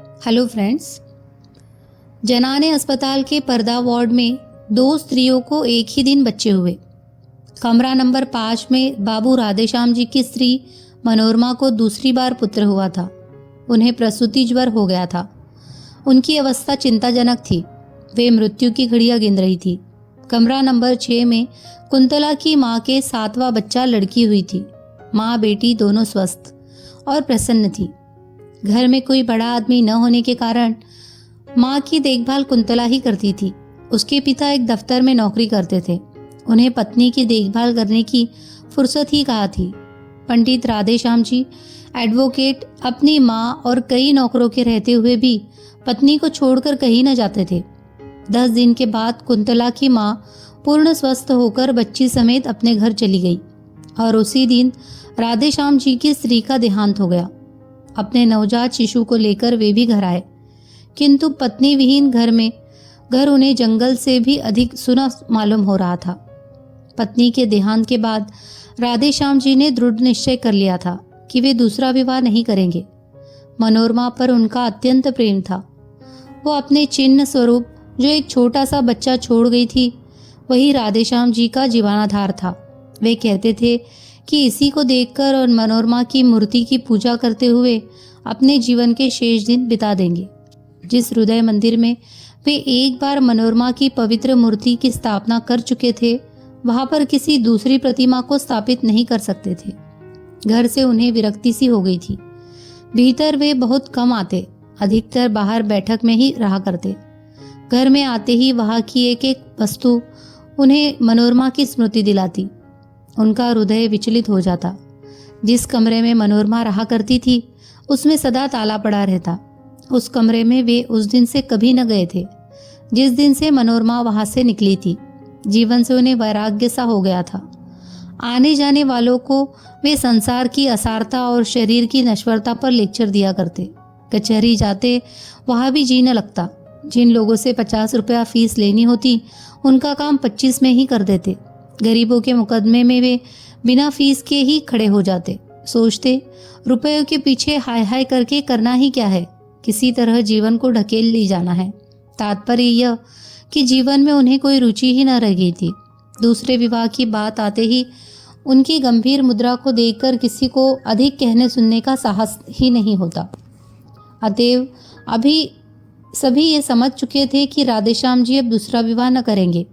Hello friends. जनाने अस्पताल के पर्दा वार्ड में दो स्त्रियों को एक ही दिन बच्चे हुए। कमरा नंबर 5 में बाबू राधेश्याम जी की स्त्री मनोरमा को दूसरी बार पुत्र हुआ था। उन्हें प्रसूति ज्वर हो गया था। उनकी अवस्था चिंताजनक थी। वे मृत्यु की घड़ियां गिन रही थी। कमरा नंबर 6 में कुंतला की मां के 7वां बच्चा लड़की हुई थी। मां बेटी दोनों स्वस्थ और प्रसन्न थी। घर में कोई बड़ा आदमी न होने के कारण मां की देखभाल कुंतला ही करती थी। उसके पिता एक दफ्तर में नौकरी करते थे। उन्हें पत्नी की देखभाल करने की फुर्सत ही कहाँ थी। पंडित राधेश्याम जी एडवोकेट अपनी मां और कई नौकरों के रहते हुए भी पत्नी को छोड़कर कहीं न जाते थे। 10 दिन के बाद कुंतला की मां पूर्ण स्वस्थ होकर बच्ची समेत अपने घर चली गई और उसी दिन राधेश्याम जी की स्त्री का देहांत हो गया। अपने नवजात शिशु को लेकर वे भी घर आए, किंतु पत्नी विहीन घर उन्हें जंगल से भी अधिक सुना मालूम हो रहा था। पत्नी के देहांत के बाद राधेश्याम जी ने दृढ़ निश्चय कर लिया था कि वे दूसरा विवाह नहीं करेंगे। मनोरमा पर उनका अत्यंत प्रेम था। वो अपने चिन्ह स्वरूप जो एक छोटा सा बच्चा छोड़ गई थी, वही राधेश्याम जी का जीवनाधार था। वे कहते थे कि इसी को देखकर और मनोरमा की मूर्ति की पूजा करते हुए अपने जीवन के शेष दिन बिता देंगे। जिस हृदय मंदिर में वे एक बार मनोरमा की पवित्र मूर्ति की स्थापना कर चुके थे, वहां पर किसी दूसरी प्रतिमा को स्थापित नहीं कर सकते थे। घर से उन्हें विरक्ति सी हो गई थी। भीतर वे बहुत कम आते, अधिकतर बाहर बैठक में ही रहा करते। घर में आते ही वहां की एक एक वस्तु उन्हें मनोरमा की स्मृति दिलाती। उनका हृदय विचलित हो जाता। जिस कमरे में मनोरमा रहा करती थी, उसमें सदा ताला पड़ा रहता। उस कमरे में वे उस दिन से कभी न गए थे जिस दिन से मनोरमा वहां से निकली थी। जीवन से उन्हें वैराग्य सा हो गया था। आने जाने वालों को वे संसार की असारता और शरीर की नश्वरता पर लेक्चर दिया करते। कचहरी जाते, वहां भी जी न लगता। जिन लोगों से 50 रुपया फीस लेनी होती, उनका काम 25 में ही कर देते। गरीबों के मुकदमे में वे बिना फीस के ही खड़े हो जाते। सोचते, रुपयों के पीछे हाय हाय करके करना ही क्या है, किसी तरह जीवन को ढकेल ले जाना है। तात्पर्य यह कि जीवन में उन्हें कोई रुचि ही न रह गई थी। दूसरे विवाह की बात आते ही उनकी गंभीर मुद्रा को देखकर किसी को अधिक कहने सुनने का साहस ही नहीं होता। अतएव अभी सभी ये समझ चुके थे कि राधेश्याम जी अब दूसरा विवाह न करेंगे।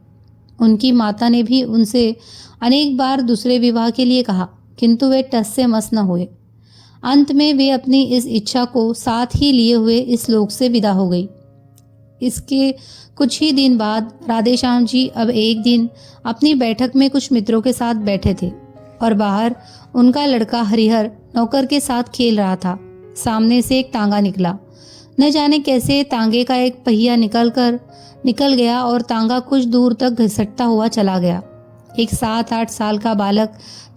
उनकी माता ने भी उनसे अनेक बार दूसरे विवाह के लिए कहा, किंतु वे टस से मस न हुए। अंत में वे अपनी इस इच्छा को साथ ही लिए हुए इस लोक से विदा हो गई। इसके कुछ ही दिन बाद राधेश्याम जी अब एक दिन अपनी बैठक में कुछ मित्रों के साथ बैठे थे और बाहर उनका लड़का हरिहर नौकर के साथ खेल रहा था। सामने से एक तांगा निकला। न जाने कैसे तांगे का एक पहिया निकल गया और तांगा कुछ दूर तक घसटता हुआ चला गया। एक 7-8 साल का बालक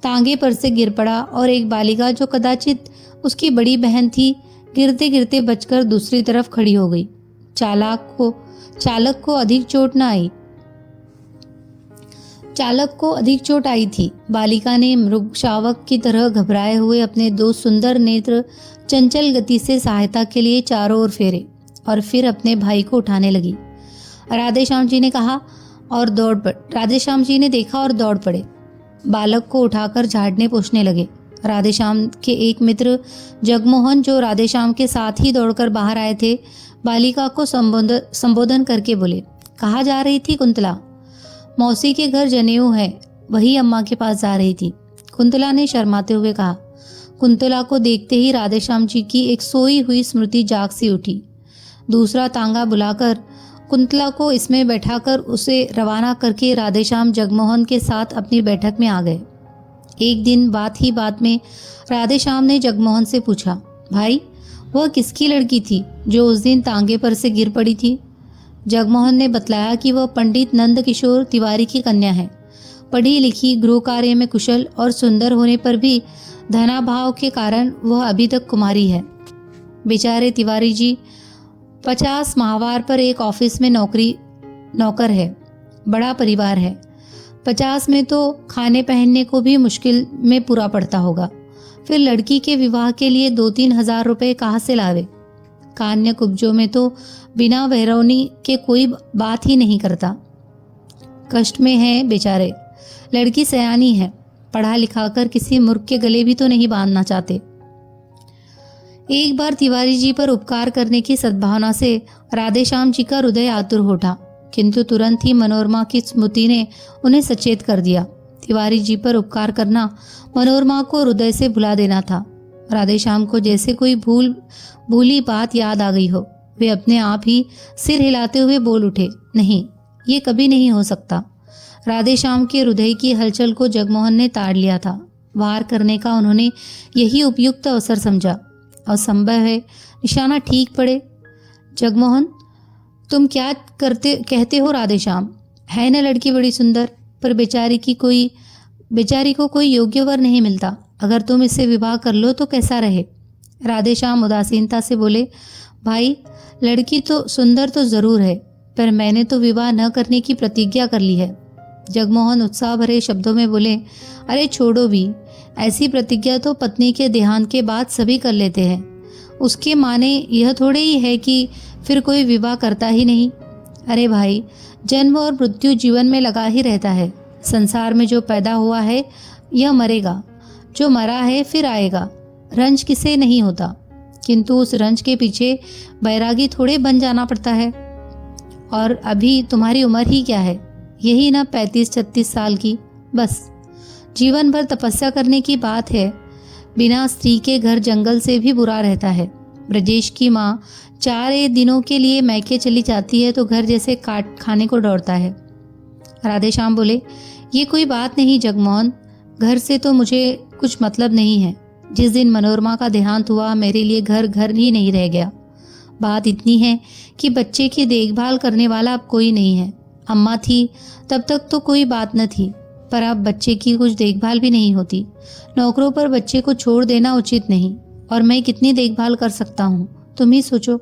तांगे पर से गिर पड़ा और एक बालिका जो कदाचित उसकी बड़ी बहन थी, गिरते गिरते बचकर दूसरी तरफ खड़ी हो गई। चालक को अधिक चोट आई थी। बालिका ने मृग शावक की तरह घबराए हुए अपने 2 सुंदर नेत्र चंचल गति से सहायता के लिए चारों ओर फेरे और फिर अपने भाई को उठाने लगी। राधेश्याम जी ने देखा और दौड़ पड़े। बालक को उठाकर झाड़ने पोंछने लगे। राधेश्याम के एक मित्र जगमोहन, जो राधेश्याम के साथ ही दौड़कर बाहर आए थे, बालिका को संबोधन करके बोले, कहाँ जा रही थी कुंतला? मौसी के घर जनेऊ है, वही अम्मा के पास जा रही थी, कुंतला ने शर्माते हुए कहा। कुंतला को देखते ही राधेश्याम जी की एक सोई हुई स्मृति जाग सी उठी। दूसरा तांगा बुलाकर कुंतला को इसमें बैठाकर उसे रवाना करके राधेश्याम जगमोहन के साथ अपनी बैठक में आ गए। एक दिन बात ही बात में राधेश्याम ने जगमोहन से पूछा, भाई, वह किसकी लड़की थी जो उस दिन तांगे पर से गिर पड़ी थी? जगमोहन ने बतलाया कि वह पंडित नंद किशोर तिवारी की कन्या है। पढ़ी लिखी, गृह कार्य में कुशल और सुंदर होने पर भी धनाभाव के कारण वह अभी तक कुमारी है। बेचारे तिवारी जी 50 माहवार पर एक ऑफिस में नौकर है। बड़ा परिवार है। 50 में तो खाने पहनने को भी मुश्किल में पूरा पड़ता होगा। फिर लड़की के विवाह के लिए 2-3 हजार रुपए कहाँ से लावे? कान्य कुब्जों में तो बिना वैरौनी के कोई बात ही नहीं करता। कष्ट में है बेचारे। लड़की सयानी है, पढ़ा लिखा कर किसी मूर्ख के गले भी तो नहीं बांधना चाहते। एक बार तिवारी जी पर उपकार करने की सद्भावना से राधेश्याम जी का हृदय आतुर हो उठा, किंतु तुरंत ही मनोरमा की स्मृति ने उन्हें सचेत कर दिया। तिवारी जी पर उपकार करना मनोरमा को हृदय से भुला देना था। राधेश्याम को जैसे कोई भूली बात याद आ गई हो। वे अपने आप ही सिर हिलाते हुए बोल उठे, नहीं, ये कभी नहीं हो सकता। राधेश्याम के हृदय की हलचल को जगमोहन ने ताड़ लिया था। वार करने का उन्होंने यही उपयुक्त अवसर समझा। असंभव है निशाना ठीक पड़े। जगमोहन, तुम क्या कहते हो राधेश्याम? है न लड़की बड़ी सुंदर, पर बेचारी को कोई योग्य वर नहीं मिलता। अगर तुम इससे विवाह कर लो तो कैसा रहे? राधेश्याम उदासीनता से बोले, भाई, लड़की तो सुंदर तो जरूर है, पर मैंने तो विवाह न करने की प्रतिज्ञा कर ली है। जगमोहन उत्साह भरे शब्दों में बोले, अरे छोड़ो भी, ऐसी प्रतिज्ञा तो पत्नी के देहांत के बाद सभी कर लेते हैं। उसके माने यह थोड़े ही है कि फिर कोई विवाह करता ही नहीं। अरे भाई, जन्म और मृत्यु जीवन में लगा ही रहता है। संसार में जो पैदा हुआ है यह मरेगा, जो मरा है फिर आएगा। रंज किसे नहीं होता, किंतु उस रंज के पीछे बैरागी थोड़े बन जाना पड़ता है। और अभी तुम्हारी उम्र ही क्या है? यही ना 35-36 साल की। बस जीवन भर तपस्या करने की बात है। बिना स्त्री के घर जंगल से भी बुरा रहता है। ब्रजेश की माँ 4 दिनों के लिए मैके चली जाती है तो घर जैसे काट खाने को दौड़ता है। राधेश्याम बोले, ये कोई बात नहीं जगमोहन, घर से तो मुझे कुछ मतलब नहीं है। जिस दिन मनोरमा का देहांत हुआ मेरे लिए घर ही नहीं रह गया। बात इतनी है कि बच्चे की देखभाल करने वाला अब कोई नहीं है। अम्मा थी तब तक तो कोई बात न थी, पर अब बच्चे की कुछ देखभाल भी नहीं होती। नौकरों पर बच्चे को छोड़ देना उचित नहीं, और मैं कितनी देखभाल कर सकता हूँ, तुम ही सोचो।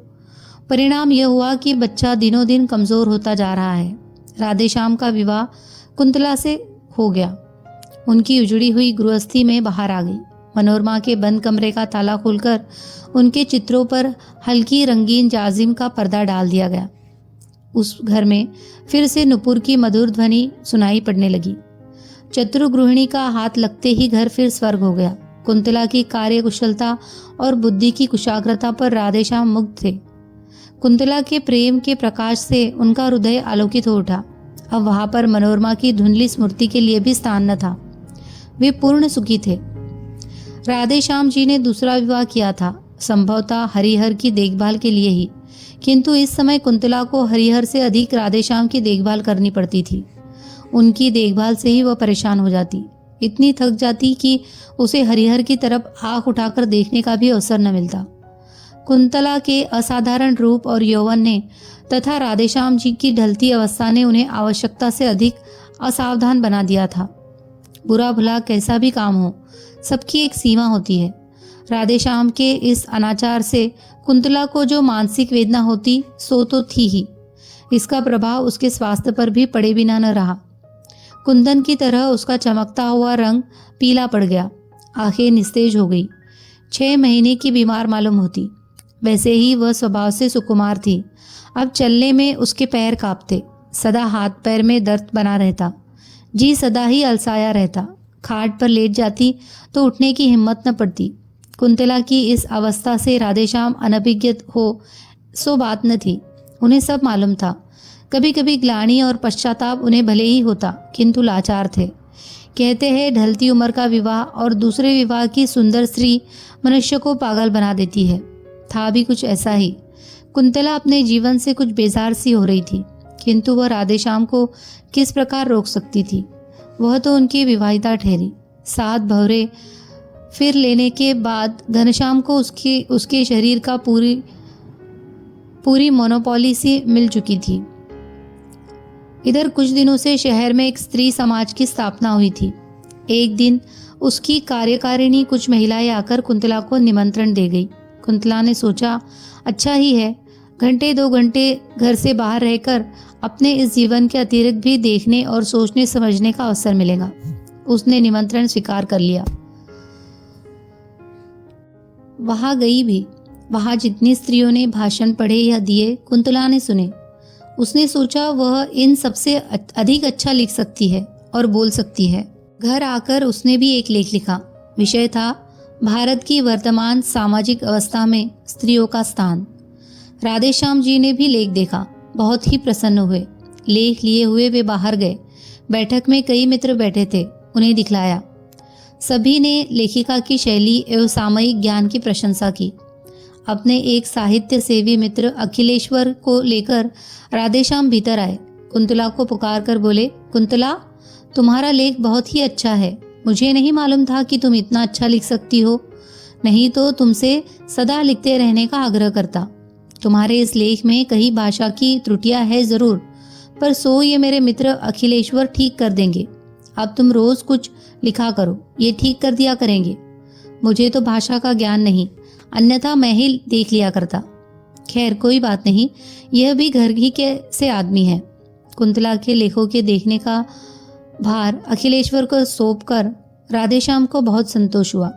परिणाम यह हुआ कि बच्चा दिनों दिन कमज़ोर होता जा रहा है। राधेश्याम का विवाह कुंतला से हो गया। उनकी उजड़ी हुई गृहस्थी में बाहर आ गई। मनोरमा के बंद कमरे का ताला खोलकर उनके चित्रों पर हल्की रंगीन जाजिम का पर्दा डाल दिया गया। उस घर में फिर से नुपुर की मधुर ध्वनि सुनाई पड़ने लगी। चतुर गृहिणी का हाथ लगते ही घर फिर स्वर्ग हो गया। कुंतला की कार्य कुशलता और बुद्धि की कुशाग्रता पर राधेश्याम मुग्ध थे। कुंतला के प्रेम के प्रकाश से उनका हृदय आलोकित हो उठा। अब वहां पर मनोरमा की धुंधली स्मृति के लिए भी स्थान न था। वे पूर्ण सुखी थे। राधेश्याम जी ने दूसरा विवाह किया था, संभवतः हरिहर की देखभाल के लिए ही, किंतु इस समय कुंतला को हरिहर से अधिक राधेश्याम की देखभाल करनी पड़ती थी। उनकी देखभाल से ही वह परेशान हो जाती, इतनी थक जाती कि उसे हरिहर की तरफ आंख उठाकर देखने का भी अवसर न मिलता। कुंतला के असाधारण रूप और यौवन ने तथा राधेश्याम जी की ढलती अवस्था ने उन्हें आवश्यकता से अधिक असावधान बना दिया था। बुरा भला कैसा भी काम हो, सबकी एक सीमा होती है। राधेश्याम के इस अनाचार से कुंतला को जो मानसिक वेदना होती सो तो थी ही, इसका प्रभाव उसके स्वास्थ्य पर भी पड़े बिना न रहा। कुंदन की तरह उसका चमकता हुआ रंग पीला पड़ गया, आंखें निस्तेज हो गई। 6 महीने की बीमार मालूम होती। वैसे ही वह स्वभाव से सुकुमार थी। अब चलने में उसके पैर कांपते, सदा हाथ पैर में दर्द बना रहता, जी सदा ही अलसाया रहता। खाट पर लेट जाती तो उठने की हिम्मत न पड़ती। कुंतला की इस अवस्था से राधेश्याम अनभिज्ञ हो सो बात न थी। उन्हें सब मालूम था। कभी कभी ग्लानि और पश्चाताप उन्हें भले ही होता, किंतु लाचार थे। कहते हैं ढलती उम्र का विवाह और दूसरे विवाह की सुंदर स्त्री मनुष्य को पागल बना देती है। था भी कुछ ऐसा ही। कुंतला अपने जीवन से कुछ बेजार सी हो रही थी, किंतु वह राधेश्याम को किस प्रकार रोक सकती थी। वह तो उनकी विवाहिता ठहरी। 7 भंवरे फिर लेने के बाद घनश्याम को उसके शरीर का पूरी मोनोपोली सी मिल चुकी थी। इधर कुछ दिनों से शहर में एक स्त्री समाज की स्थापना हुई थी। एक दिन उसकी कार्यकारिणी कुछ महिलाएं आकर कुंतला को निमंत्रण दे गई। कुंतला ने सोचा, अच्छा ही है, 1-2 घंटे घर से बाहर रहकर अपने इस जीवन के अतिरिक्त भी देखने और सोचने समझने का अवसर मिलेगा। उसने निमंत्रण स्वीकार कर लिया। वहां गई भी। वहाँ जितनी स्त्रियों ने भाषण पढ़े या दिए कुंतला ने सुने। उसने सोचा वह इन सबसे अधिक अच्छा लिख सकती है और बोल सकती है। घर आकर उसने भी एक लेख लिखा। विषय था भारत की वर्तमान सामाजिक अवस्था में स्त्रियों का स्थान। राधेश्याम जी ने भी लेख देखा, बहुत ही प्रसन्न हुए। लेख लिए हुए वे बाहर गए। बैठक में कई मित्र बैठे थे, उन्हें दिखलाया। सभी ने लेखिका की शैली एवं सामयिक ज्ञान की प्रशंसा की। अपने एक साहित्य सेवी मित्र अखिलेश्वर को लेकर राधेश्याम भीतर आए। कुंतला को पुकार कर बोले, कुंतला, तुम्हारा लेख बहुत ही अच्छा है। मुझे नहीं मालूम था कि तुम इतना अच्छा लिख सकती हो, नहीं तो तुमसे सदा लिखते रहने का आग्रह करता। तुम्हारे इस लेख में कई भाषा की त्रुटियां है जरूर, पर सो ये मेरे मित्र अखिलेश्वर ठीक कर देंगे। अब तुम रोज कुछ लिखा करो, ये ठीक कर दिया करेंगे। मुझे तो भाषा का ज्ञान नहीं, अन्यथा मैं ही देख लिया करता। खैर कोई बात नहीं, यह भी घर ही के से आदमी है। कुंतला के लेखों के देखने का भार अखिलेश्वर को सौंपकर राधेश्याम को बहुत संतोष हुआ।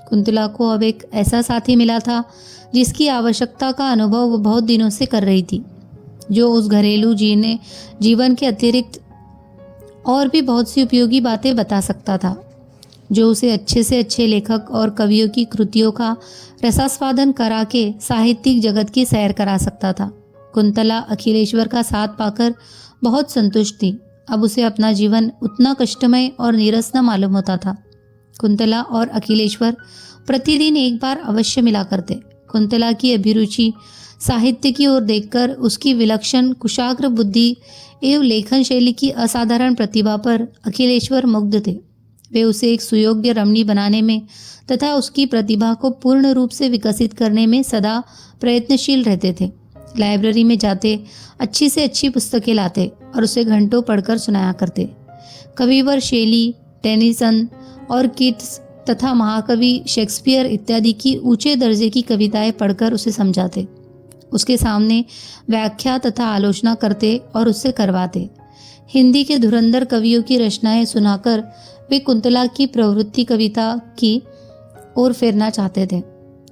कुंतला को अब एक ऐसा साथी मिला था जिसकी आवश्यकता का अनुभव वो बहुत दिनों से कर रही थी, जो उस घरेलू जीवन के अतिरिक्त और भी बहुत सी उपयोगी बातें बता सकता था, जो उसे अच्छे से अच्छे लेखक और कवियों की कृतियों का रसास्वादन करा के साहित्यिक जगत की सैर करा सकता था। कुंतला अखिलेश्वर का साथ पाकर बहुत संतुष्ट थी। अब उसे अपना जीवन उतना कष्टमय और नीरस न मालूम होता था। कुंतला और अखिलेश्वर प्रतिदिन एक बार अवश्य मिला करते। कुंतला की अभिरुचि साहित्य की ओर देखकर उसकी विलक्षण कुशाग्र बुद्धि एवं लेखन शैली की असाधारण प्रतिभा पर अखिलेश्वर मुग्ध थे। वे उसे एक सुयोग्य रमणी बनाने में तथा उसकी प्रतिभा को पूर्ण रूप से विकसित करने में सदा प्रयत्नशील रहते थे। लाइब्रेरी में जाते, अच्छी से अच्छी पुस्तकें लाते और उसे घंटों पढ़कर सुनाया करते। कविवर शेली, टेनिसन और कीट्स तथा महाकवि शेक्सपियर इत्यादि की ऊंचे दर्जे की कविताएं पढ़कर उसे समझाते, उसके सामने व्याख्या तथा आलोचना करते और उससे करवाते। हिंदी के धुरंधर कवियों की रचनाएं सुनाकर वे कुंतला की प्रवृत्ति कविता की ओर फेरना चाहते थे।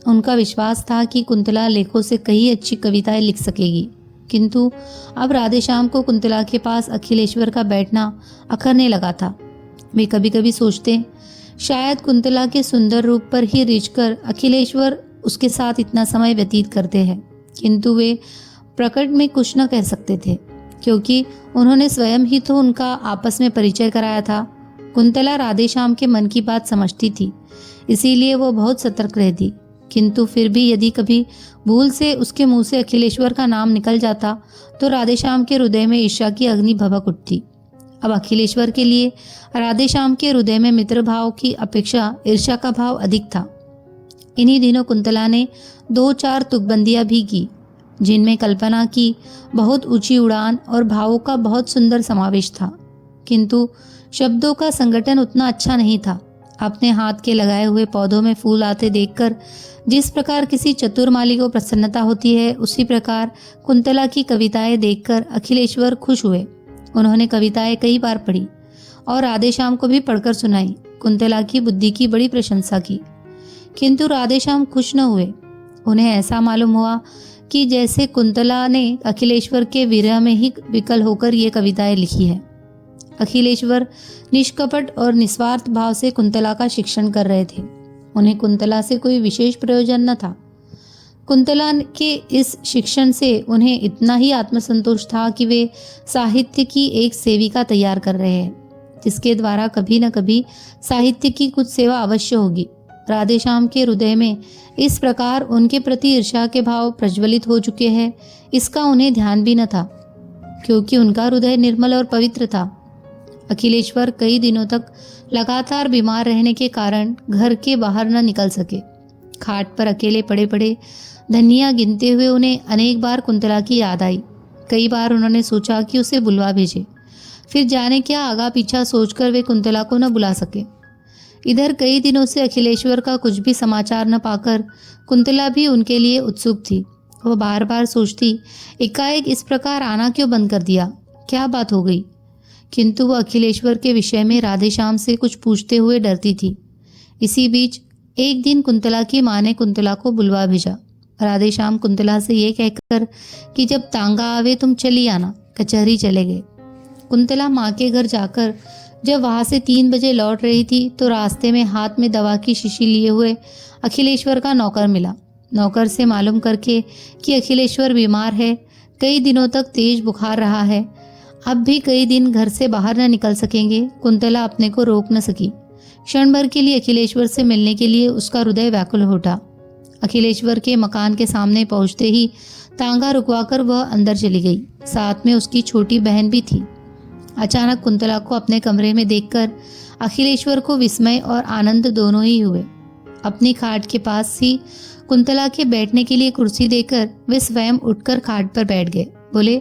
उनका विश्वास था कि कुंतला लेखों से कई अच्छी कविताएं लिख सकेगी, किंतु अब राधेश्याम को कुंतला के पास अखिलेश्वर का बैठना अखरने लगा था। वे कभी कभी सोचते, शायद कुंतला के सुंदर रूप पर ही रिझकर अखिलेश्वर उसके साथ इतना समय व्यतीत करते हैं, किंतु वे प्रकट में कुछ न कह सकते थे, क्योंकि उन्होंने स्वयं ही तो उनका आपस में परिचय कराया था। कुंतला राधेश्याम के मन की बात समझती थी, इसीलिए वो बहुत सतर्क रहती, किंतु फिर भी यदि कभी भूल से उसके मुंह से अखिलेश्वर का नाम निकल जाता तो राधेश्याम के हृदय में ईर्ष्या की अग्नि भभक उठती। अब अखिलेश्वर के लिए राधेश्याम के हृदय में मित्र भाव की अपेक्षा ईर्ष्या का भाव अधिक था। इन्हीं दिनों कुंतला ने 2-4 तुकबंदियां भी की, जिनमें कल्पना की बहुत ऊंची उड़ान और भावों का बहुत सुंदर समावेश था, किंतु शब्दों का संगठन उतना अच्छा नहीं था। अपने हाथ के लगाए हुए पौधों में फूल आते देखकर जिस प्रकार किसी चतुर माली को प्रसन्नता होती है, उसी प्रकार कुंतला की कविताएं देखकर अखिलेश्वर खुश हुए। उन्होंने कविताएं कई बार पढ़ी और राधेश्याम को भी पढ़कर सुनाई। कुंतला की बुद्धि की बड़ी प्रशंसा की, किंतु राधेश्याम खुश न हुए। उन्हें ऐसा मालूम हुआ कि जैसे कुंतला ने अखिलेश्वर के विरह में ही विकल होकर ये कविताएं लिखी है। अखिलेश्वर निष्कपट और निस्वार्थ भाव से कुंतला का शिक्षण कर रहे थे। उन्हें कुंतला से कोई विशेष प्रयोजन न था। कुंतला के इस शिक्षण से उन्हें इतना ही आत्मसंतोष था कि वे साहित्य की एक सेविका तैयार कर रहे हैं, जिसके द्वारा कभी न कभी साहित्य की कुछ सेवा अवश्य होगी। राधेश्याम के हृदय में इस प्रकार उनके प्रति ईर्ष्या के भाव प्रज्वलित हो चुके हैं, इसका उन्हें ध्यान भी न था, क्योंकि उनका हृदय निर्मल और पवित्र था। अखिलेश्वर कई दिनों तक लगातार बीमार रहने के कारण घर के बाहर न निकल सके। खाट पर अकेले पड़े पड़े धनिया गिनते हुए उन्हें अनेक बार कुंतला की याद आई। कई बार उन्होंने सोचा कि उसे बुलवा भेजे, फिर जाने क्या आगा पीछा सोचकर वे कुंतला को न बुला सके। इधर कई दिनों से अखिलेश्वर का कुछ भी समाचार न पाकर कुंतला भी उनके लिए उत्सुक थी। वह बार बार सोचती, एकाएक इस प्रकार आना क्यों बंद कर दिया, क्या बात हो गई। किंतु वह अखिलेश्वर के विषय में राधेश्याम से कुछ पूछते हुए डरती थी। इसी बीच एक दिन कुंतला की माँ ने कुंतला को बुलवा भेजा। राधेश्याम कुंतला से ये कहकर कि जब तांगा आवे तुम चली आना, कचहरी चले गए। कुंतला माँ के घर जाकर जब वहाँ से 3 बजे लौट रही थी तो रास्ते में हाथ में दवा की शीशी लिए हुए अखिलेश्वर का नौकर मिला। नौकर से मालूम करके कि अखिलेश्वर बीमार है, कई दिनों तक तेज बुखार रहा है, अब भी कई दिन घर से बाहर न निकल सकेंगे, कुंतला अपने को रोक न सकी। क्षण भर के लिए अखिलेश्वर से मिलने के लिए उसका हृदय व्याकुल हो उठा। अखिलेश्वर के मकान के सामने पहुंचते ही तांगा रुकवाकर वह अंदर चली गई। साथ में उसकी छोटी बहन भी थी। अचानक कुंतला को अपने कमरे में देखकर अखिलेश्वर को विस्मय और आनंद दोनों ही हुए। अपनी खाट के पास ही कुंतला के बैठने के लिए कुर्सी देकर वे स्वयं उठकर खाट पर बैठ गए। बोले,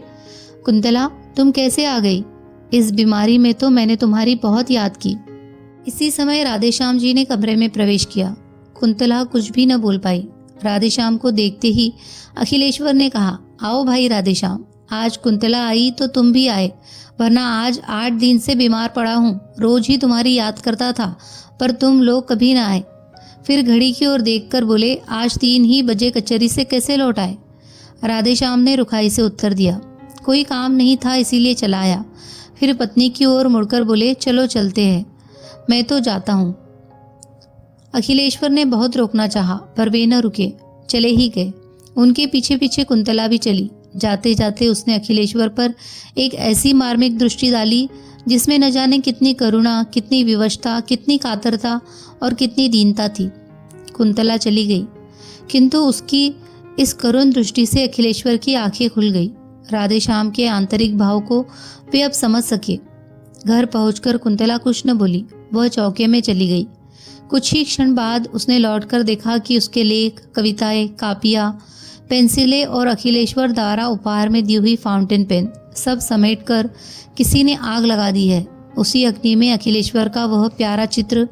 कुंतला तुम कैसे आ गई? इस बीमारी में तो मैंने तुम्हारी बहुत याद की। इसी समय राधेश्याम जी ने कमरे में प्रवेश किया। कुंतला कुछ भी न बोल पाई। राधेश्याम को देखते ही अखिलेश्वर ने कहा, आओ भाई राधेश्याम, आज कुंतला आई तो तुम भी आए, वरना आज 8 दिन से बीमार पड़ा हूँ। रोज ही तुम्हारी याद करता था पर तुम लोग कभी ना आए। फिर घड़ी की ओर देखकर बोले, आज 3 ही बजे कचहरी से कैसे लौट आए? राधेश्याम ने रुखाई से उत्तर दिया, कोई काम नहीं था इसीलिए चला आया। फिर पत्नी की ओर मुड़कर बोले, चलो चलते हैं, मैं तो जाता हूँ। अखिलेश्वर ने बहुत रोकना चाहा पर वे न रुके, चले ही गए। उनके पीछे पीछे कुंतला भी चली। जाते जाते उसने अखिलेश्वर पर एक ऐसी मार्मिक दृष्टि डाली जिसमें न जाने कितनी करुणा, कितनी विवशता, कितनी कातरता और कितनी दीनता थी। कुंतला चली गई, किंतु उसकी इस करुण दृष्टि से अखिलेश्वर की आंखें खुल गई। राधेश्याम के आंतरिक भाव को वे अब समझ सके। घर पहुंचकर कुंतला कुछ न बोली, वह चौके में चली गई। कुछ ही क्षण बाद उसने लौटकर देखा कि उसके लेख, कविताएं, कापियाँ, पेंसिलें और अखिलेश्वर द्वारा उपहार में दी हुई फाउंटेन पेन सब समेटकर किसी ने आग लगा दी है। उसी अग्नि में अखिलेश्वर का वह प्यारा चित्र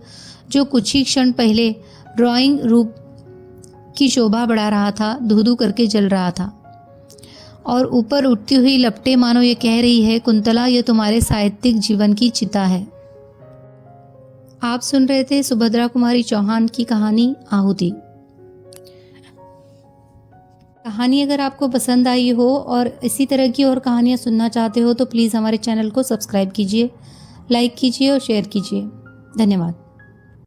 जो कुछ ही क्षण पहले ड्राइंग रूप की शोभा बढ़ा रहा था, धू-धू करके जल रहा था और ऊपर उठती हुई लपटें मानो ये कह रही है, कुंतला ये तुम्हारे साहित्यिक जीवन की चिता है। आप सुन रहे थे सुभद्रा कुमारी चौहान की कहानी आहुति। कहानी अगर आपको पसंद आई हो और इसी तरह की और कहानियाँ सुनना चाहते हो तो प्लीज़ हमारे चैनल को सब्सक्राइब कीजिए, लाइक कीजिए और शेयर कीजिए। धन्यवाद।